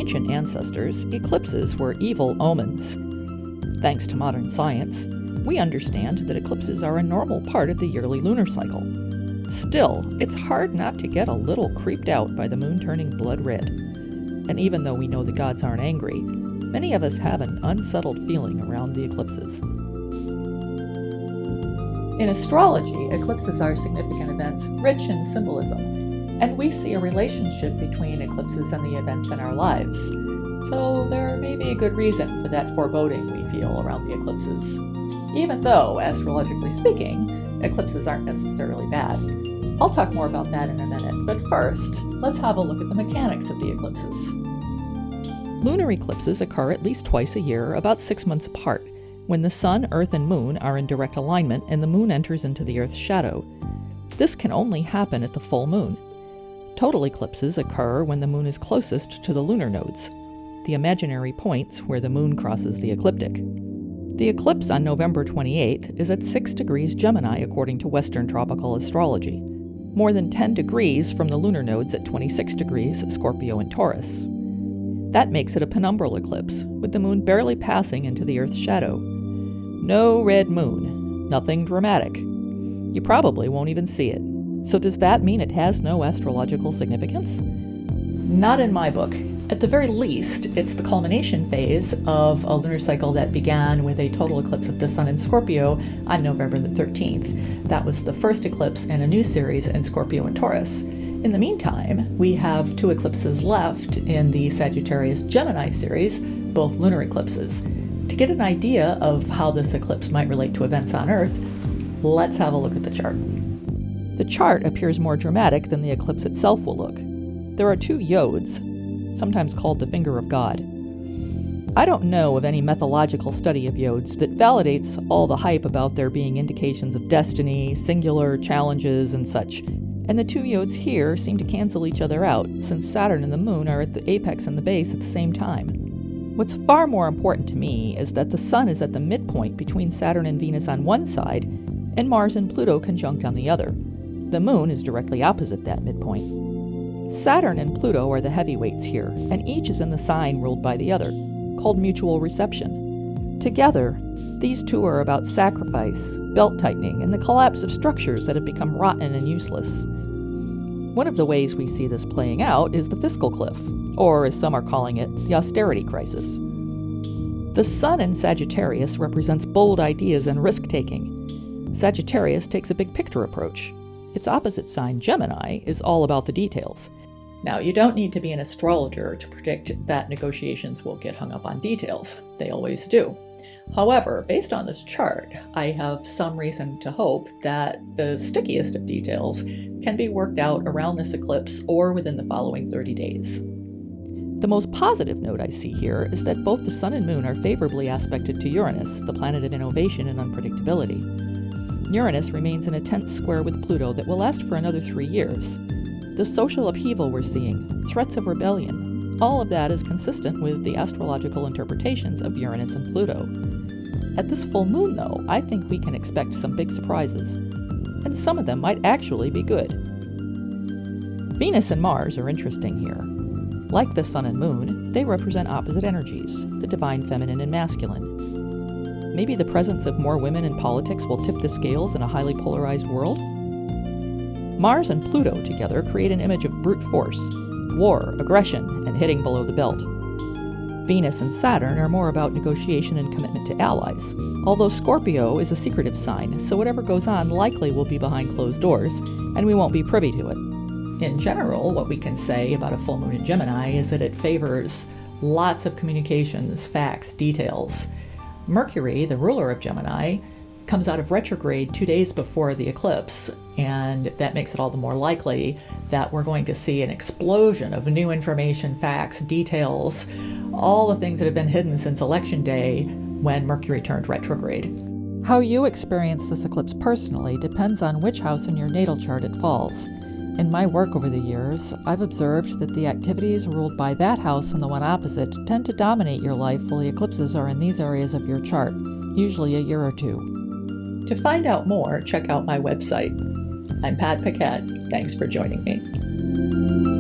ancient ancestors, eclipses were evil omens. Thanks to modern science, we understand that eclipses are a normal part of the yearly lunar cycle. Still, it's hard not to get a little creeped out by the moon turning blood red. And even though we know the gods aren't angry, many of us have an unsettled feeling around the eclipses. In astrology, eclipses are significant events rich in symbolism, and we see a relationship between eclipses and the events in our lives. So there may be a good reason for that foreboding we feel around the eclipses. Even though, astrologically speaking, eclipses aren't necessarily bad. I'll talk more about that in a minute, but first, let's have a look at the mechanics of the eclipses. Lunar eclipses occur at least twice a year, about 6 months apart, when the Sun, Earth, and Moon are in direct alignment and the Moon enters into the Earth's shadow. This can only happen at the full moon. Total eclipses occur when the Moon is closest to the lunar nodes, the imaginary points where the Moon crosses the ecliptic. The eclipse on November 28th is at 6 degrees Gemini according to Western tropical astrology, more than 10 degrees from the lunar nodes at 26 degrees Scorpio and Taurus. That makes it a penumbral eclipse, with the moon barely passing into the Earth's shadow. No red moon, nothing dramatic. You probably won't even see it. So does that mean it has no astrological significance? Not in my book. At the very least, it's the culmination phase of a lunar cycle that began with a total eclipse of the Sun in Scorpio on November the 13th. That was the first eclipse in a new series in Scorpio and Taurus. In the meantime, we have 2 eclipses left in the Sagittarius-Gemini series, both lunar eclipses. To get an idea of how this eclipse might relate to events on Earth, let's have a look at the chart. The chart appears more dramatic than the eclipse itself will look. There are 2 yods, sometimes called the finger of God. I don't know of any methodological study of yods that validates all the hype about there being indications of destiny, singular challenges, and such. And the 2 yods here seem to cancel each other out, since Saturn and the Moon are at the apex and the base at the same time. What's far more important to me is that the Sun is at the midpoint between Saturn and Venus on one side, and Mars and Pluto conjunct on the other. The Moon is directly opposite that midpoint. Saturn and Pluto are the heavyweights here, and each is in the sign ruled by the other, called mutual reception. Together, these 2 are about sacrifice, belt-tightening, and the collapse of structures that have become rotten and useless. One of the ways we see this playing out is the fiscal cliff, or as some are calling it, the austerity crisis. The Sun in Sagittarius represents bold ideas and risk-taking. Sagittarius takes a big-picture approach. Its opposite sign, Gemini, is all about the details. Now, you don't need to be an astrologer to predict that negotiations will get hung up on details. They always do. However, based on this chart, I have some reason to hope that the stickiest of details can be worked out around this eclipse or within the following 30 days. The most positive note I see here is that both the Sun and Moon are favorably aspected to Uranus, the planet of innovation and unpredictability. Uranus remains in a tense square with Pluto that will last for another 3 years. The social upheaval we're seeing, threats of rebellion, all of that is consistent with the astrological interpretations of Uranus and Pluto. At this full moon, though, I think we can expect some big surprises, and some of them might actually be good. Venus and Mars are interesting here. Like the Sun and Moon, they represent opposite energies, the divine feminine and masculine. Maybe the presence of more women in politics will tip the scales in a highly polarized world? Mars and Pluto together create an image of brute force, war, aggression, and hitting below the belt. Venus and Saturn are more about negotiation and commitment to allies, although Scorpio is a secretive sign, so whatever goes on likely will be behind closed doors, and we won't be privy to it. In general, what we can say about a full moon in Gemini is that it favors lots of communications, facts, details. Mercury, the ruler of Gemini, comes out of retrograde 2 days before the eclipse, and that makes it all the more likely that we're going to see an explosion of new information, facts, details, all the things that have been hidden since election day when Mercury turned retrograde. How you experience this eclipse personally depends on which house in your natal chart it falls. In my work over the years, I've observed that the activities ruled by that house and the one opposite tend to dominate your life while the eclipses are in these areas of your chart, usually a year or 2. To find out more, check out my website. I'm Pat Paquette. Thanks for joining me.